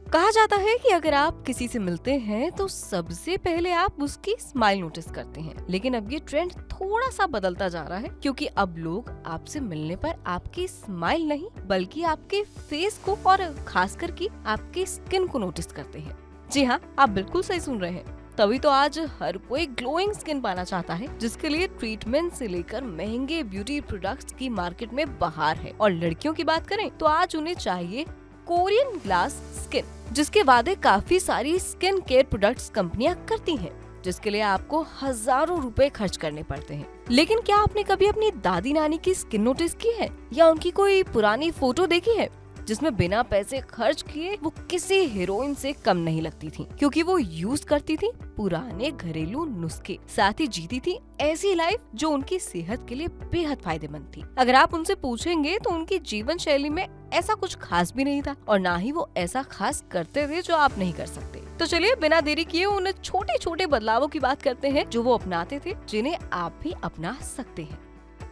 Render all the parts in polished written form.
कहा जाता है कि अगर आप किसी से मिलते हैं तो सबसे पहले आप उसकी स्माइल नोटिस करते हैं, लेकिन अब ये ट्रेंड थोड़ा सा बदलता जा रहा है, क्योंकि अब लोग आपसे मिलने पर आपकी स्माइल नहीं बल्कि आपके फेस को और खास करके आपकी स्किन को नोटिस करते हैं। जी हाँ, आप बिल्कुल सही सुन रहे हैं। तभी तो आज हर कोई ग्लोइंग स्किन पाना चाहता है, जिसके लिए ट्रीटमेंट से लेकर महंगे ब्यूटी प्रोडक्ट्स की मार्केट में बहार है। और लड़कियों की बात करें तो आज उन्हें चाहिए कोरियन ग्लास स्किन, जिसके वादे काफी सारी स्किन केयर प्रोडक्ट्स कंपनियां करती हैं, जिसके लिए आपको हजारों रुपए खर्च करने पड़ते हैं। लेकिन क्या आपने कभी अपनी दादी नानी की स्किन नोटिस की है या उनकी कोई पुरानी फोटो देखी है जिसमें बिना पैसे खर्च किए वो किसी हीरोइन से कम नहीं लगती थी, क्योंकि वो यूज करती थी पुराने घरेलू नुस्खे, साथ ही जीती थी ऐसी लाइफ जो उनकी सेहत के लिए बेहद फायदेमंद थी। अगर आप उनसे पूछेंगे तो उनकी जीवन शैली में ऐसा कुछ खास भी नहीं था और ना ही वो ऐसा खास करते थे जो आप नहीं कर सकते। तो चलिए बिना देरी किए उन छोटे छोटे बदलावों की बात करते हैं जो वो अपनाते थे, जिन्हें आप भी अपना सकते हैं।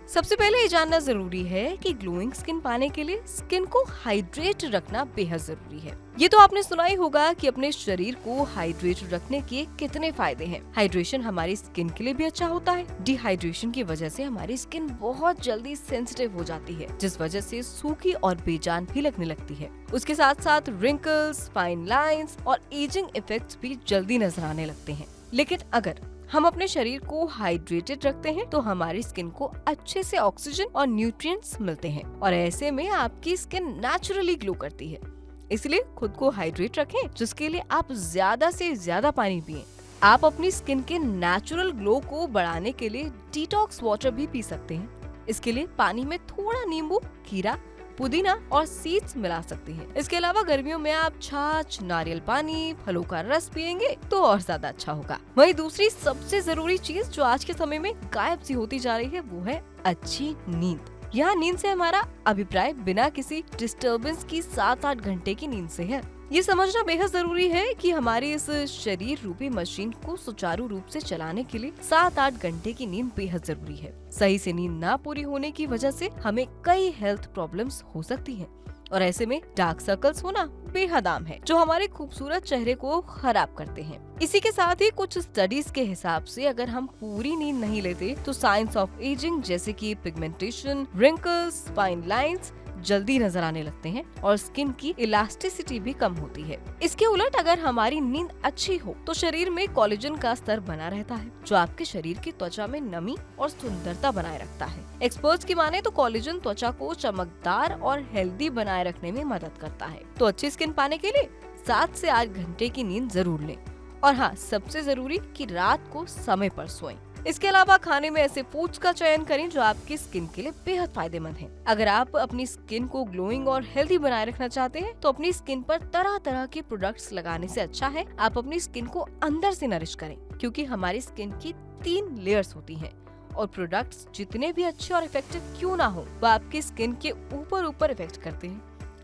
सबसे पहले ये जानना जरूरी है कि ग्लोइंग स्किन पाने के लिए स्किन को हाइड्रेट रखना बेहद जरूरी है। ये तो आपने सुना ही होगा कि अपने शरीर को हाइड्रेट रखने के कितने फायदे हैं। हाइड्रेशन हमारी स्किन के लिए भी अच्छा होता है। डिहाइड्रेशन की वजह से हमारी स्किन बहुत जल्दी सेंसिटिव हो जाती है, जिस वजह से सूखी और बेजान भी लगने लगती है। उसके साथ साथ रिंकल्स, फाइन लाइंस और एजिंग इफेक्ट्स भी जल्दी नजर आने लगते हैं। लेकिन अगर हम अपने शरीर को हाइड्रेटेड रखते हैं तो हमारी स्किन को अच्छे से ऑक्सीजन और न्यूट्रिएंट्स मिलते हैं और ऐसे में आपकी स्किन नेचुरली ग्लो करती है। इसलिए खुद को हाइड्रेट रखें, जिसके लिए आप ज्यादा से ज्यादा पानी पिएं। आप अपनी स्किन के नेचुरल ग्लो को बढ़ाने के लिए डिटॉक्स वाटर भी पी सकते हैं। इसके लिए पानी में थोड़ा नींबू, खीरा, पुदीना और सीड्स मिला सकते हैं। इसके अलावा गर्मियों में आप छाछ, नारियल पानी, फलों का रस पिएंगे तो और ज्यादा अच्छा होगा। वहीं दूसरी सबसे जरूरी चीज जो आज के समय में गायब सी होती जा रही है वो है अच्छी नींद। यहाँ नींद से हमारा अभिप्राय बिना किसी डिस्टरबेंस की 7-8 घंटे की नींद से है। ये समझना बेहद जरूरी है कि हमारी इस शरीर रूपी मशीन को सुचारू रूप से चलाने के लिए 7-8 घंटे की नींद बेहद जरूरी है। सही से नींद ना पूरी होने की वजह से हमें कई हेल्थ प्रॉब्लम्स हो सकती हैं और ऐसे में डार्क सर्कल्स होना बेहद आम है, जो हमारे खूबसूरत चेहरे को खराब करते हैं। इसी के साथ ही कुछ स्टडीज के हिसाब से अगर हम पूरी नींद नहीं लेते तो साइंस ऑफ एजिंग जैसे कि पिगमेंटेशन, रिंकल्स, फाइन लाइंस जल्दी नजर आने लगते हैं और स्किन की इलास्टिसिटी भी कम होती है। इसके उलट अगर हमारी नींद अच्छी हो तो शरीर में कोलेजन का स्तर बना रहता है, जो आपके शरीर की त्वचा में नमी और सुंदरता बनाए रखता है। एक्सपर्ट्स की माने तो कोलेजन त्वचा को चमकदार और हेल्दी बनाए रखने में मदद करता है। तो अच्छी स्किन पाने के लिए 7 से 8 घंटे की नींद जरूर लें और हाँ, सबसे जरूरी कि रात को समय पर सोएं। इसके अलावा खाने में ऐसे फूड्स का चयन करें जो आपकी स्किन के लिए बेहद फायदेमंद हैं। अगर आप अपनी स्किन को ग्लोइंग और हेल्दी बनाए रखना चाहते हैं तो अपनी स्किन पर तरह तरह के प्रोडक्ट्स लगाने से अच्छा है आप अपनी स्किन को अंदर से नरिश करें, क्योंकि हमारी स्किन की 3 लेयर्स होती हैं और प्रोडक्ट्स जितने भी अच्छे और इफेक्टिव क्यों ना हो, वो आपकी स्किन के ऊपर इफेक्ट करते हैं।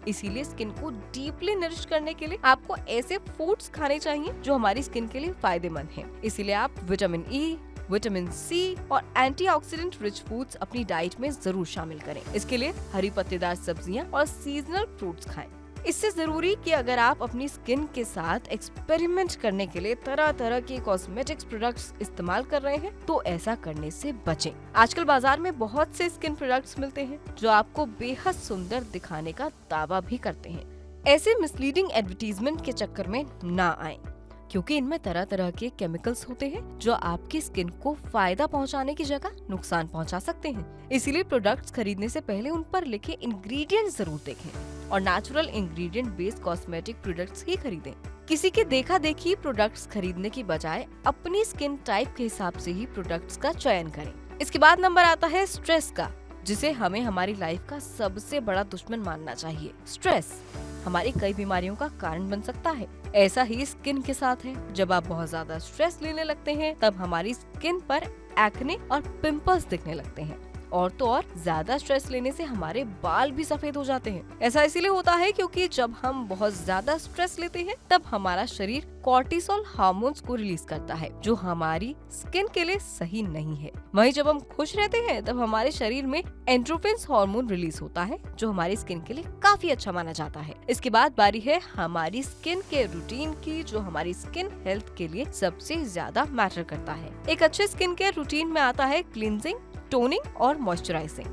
इसीलिए स्किन को डीपली नरिश करने के लिए आपको ऐसे फूड्स खाने चाहिए जो हमारी स्किन के लिए फायदेमंद हैं। इसीलिए आप विटामिन ई, विटामिन सी और एंटीऑक्सीडेंट रिच फूड्स अपनी डाइट में जरूर शामिल करें। इसके लिए हरी पत्तेदार सब्जियां और सीजनल फ्रूट्स खाएं। इससे जरूरी कि अगर आप अपनी स्किन के साथ एक्सपेरिमेंट करने के लिए तरह तरह के कॉस्मेटिक्स प्रोडक्ट्स इस्तेमाल कर रहे हैं तो ऐसा करने से बचें। आजकल बाजार में बहुत से स्किन प्रोडक्ट्स मिलते हैं जो आपको बेहद सुंदर दिखाने का दावा भी करते हैं। ऐसे मिसलीडिंग एडवर्टीजमेंट के चक्कर में ना आएं, क्योंकि इनमें तरह तरह के केमिकल्स होते हैं जो आपकी स्किन को फायदा पहुंचाने की जगह नुकसान पहुंचा सकते हैं। इसीलिए प्रोडक्ट्स खरीदने से पहले उन पर लिखे इंग्रेडिएंट्स जरूर देखें और natural ingredient based cosmetic products ही खरीदें। किसी के देखा देखी प्रोडक्ट्स खरीदने की बजाय अपनी स्किन टाइप के हिसाब से ही प्रोडक्ट्स का चयन करें। इसके बाद नंबर आता है स्ट्रेस का, जिसे हमें हमारी लाइफ का सबसे बड़ा दुश्मन मानना चाहिए। स्ट्रेस हमारी कई बीमारियों का कारण बन सकता है। ऐसा ही स्किन के साथ है। जब आप बहुत ज्यादा स्ट्रेस लेने लगते हैं तब हमारी स्किन पर एक्ने और पिंपल्स दिखने लगते हैं और तो और ज्यादा स्ट्रेस लेने से हमारे बाल भी सफेद हो जाते हैं। ऐसा इसीलिए होता है क्योंकि जब हम बहुत ज्यादा स्ट्रेस लेते हैं तब हमारा शरीर कॉर्टिसोल हार्मोन्स को रिलीज करता है जो हमारी स्किन के लिए सही नहीं है। वहीं जब हम खुश रहते हैं तब हमारे शरीर में एंड्रोफिन्स हार्मोन रिलीज होता है जो हमारी स्किन के लिए काफी अच्छा माना जाता है। इसके बाद बारी है हमारी स्किन केयर रूटीन की, जो हमारी स्किन हेल्थ के लिए सबसे ज्यादा मैटर करता है। एक अच्छे स्किन केयर रूटीन में आता है क्लींजिंग, टोनिंग और मॉइस्चराइजिंग।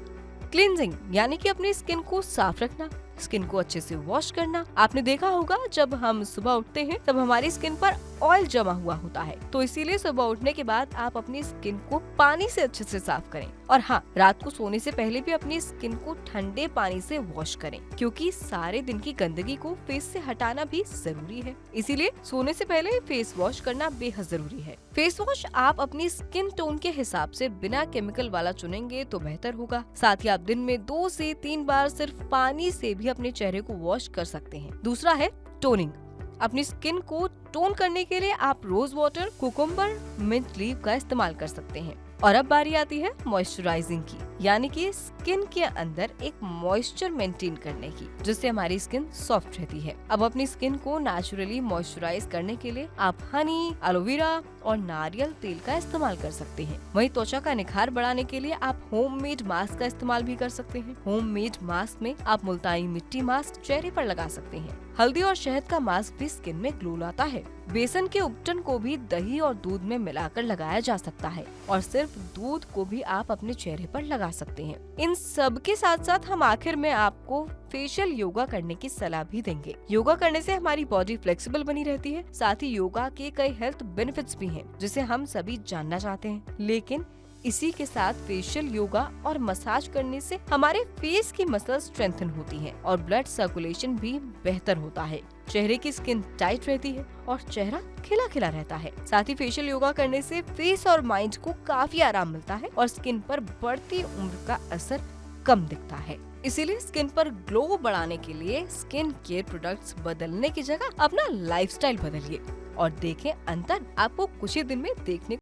क्लींजिंग यानी कि अपनी स्किन को साफ रखना, स्किन को अच्छे से वॉश करना। आपने देखा होगा जब हम सुबह उठते हैं तब हमारी स्किन पर ऑयल जमा हुआ होता है, तो इसीलिए सुबह उठने के बाद आप अपनी स्किन को पानी से अच्छे से साफ करें। और हाँ, रात को सोने से पहले भी अपनी स्किन को ठंडे पानी से वॉश करें क्योंकि सारे दिन की गंदगी को फेस से हटाना भी जरूरी है। इसीलिए सोने से पहले फेस वॉश करना बेहद जरूरी है। फेस वॉश आप अपनी स्किन टोन के हिसाब से बिना केमिकल वाला चुनेंगे तो बेहतर होगा। साथ ही आप दिन में 2 से 3 बार सिर्फ पानी से भी अपने चेहरे को वॉश कर सकते हैं। दूसरा है टोनिंग। अपनी स्किन को टोन करने के लिए आप rose water, cucumber, mint leaf का इस्तेमाल कर सकते हैं। और अब बारी आती है मॉइस्चराइजिंग की, यानी कि स्किन के अंदर एक मॉइस्चर मेंटेन करने की, जिससे हमारी स्किन सॉफ्ट रहती है। अब अपनी स्किन को नेचुरली मॉइस्चराइज करने के लिए आप हनी, एलोवेरा और नारियल तेल का इस्तेमाल कर सकते हैं। वहीं त्वचा का निखार बढ़ाने के लिए आप होममेड मास्क का इस्तेमाल भी कर सकते हैं। होममेड मास्क में आप मुल्तानी मिट्टी मास्क चेहरे पर लगा सकते हैं। हल्दी और शहद का मास्क भी स्किन में ग्लो लाता है। बेसन के उपटन को भी दही और दूध में मिलाकर लगाया जा सकता है और सिर्फ दूध को भी आप अपने चेहरे पर लगा सकते हैं। इन सब के साथ साथ हम आखिर में आपको फेशियल योगा करने की सलाह भी देंगे। योगा करने से हमारी बॉडी फ्लेक्सिबल बनी रहती है। साथ ही योगा के कई हेल्थ बेनिफिट्स भी हैं, जिसे हम सभी जानना चाहते हैं। लेकिन इसी के साथ फेशियल योगा और मसाज करने से हमारे फेस की मसल स्ट्रेंथन होती हैं और ब्लड सर्कुलेशन भी बेहतर होता है। चेहरे की स्किन टाइट रहती है और चेहरा खिला खिला रहता है। साथ ही फेशियल योगा करने से फेस और माइंड को काफी आराम मिलता है और स्किन पर बढ़ती उम्र का असर कम दिखता है। इसीलिए स्किन पर ग्लो बढ़ाने के लिए स्किन केयर प्रोडक्ट्स बदलने की जगह अपना लाइफस्टाइल बदलिए और देखें अंतर आपको कुछ ही दिन में देखने